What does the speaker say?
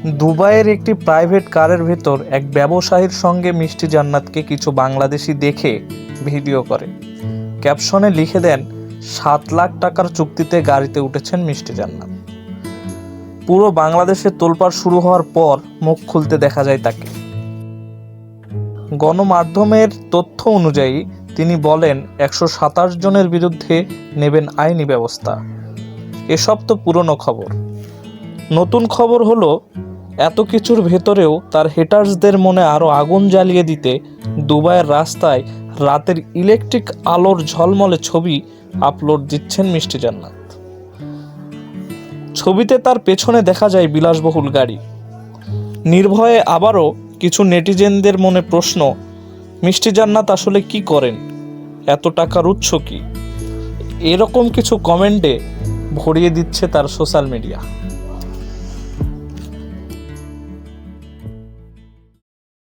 দুবাইয়ের একটি প্রাইভেট কারের ভেতর এক ব্যবসায়ীর সঙ্গে মিষ্টি জান্নাতকে কিছু বাংলাদেশি দেখে ভিডিও করে। ক্যাপশনে লিখে দেন, 7 লাখ টাকার চুক্তিতে গাড়িতে উঠেছেন মিষ্টি জান্নাত। পুরো বাংলাদেশে তোলপাড় শুরু হওয়ার পর মুখ খুলতে দেখা যায় তাকে। গণমাধ্যমের তথ্য অনুযায়ী তিনি বলেন 127 জনের বিরুদ্ধে নেবেন আইনি ব্যবস্থা। এসব তো পুরনো খবর। নতুন খবর হলো, এত কিছুর ভেতরেও তার হেটার্সদের মনে আরও আগুন জ্বালিয়ে দিতে দুবাইয়ের রাস্তায় রাতের ইলেকট্রিক আলোর ঝলমলে ছবি আপলোড দিচ্ছেন মিষ্টি জান্নাত। ছবিতে তার পেছনে দেখা যায় বিলাসবহুল গাড়ি। নির্ভয়ে আবারও কিছু নেটিজেনদের মনে প্রশ্ন, মিষ্টি জান্নাত আসলে কি করেন, এত টাকার উৎস কি? এরকম কিছু কমেন্টে ভরিয়ে দিচ্ছে তার সোশ্যাল মিডিয়া।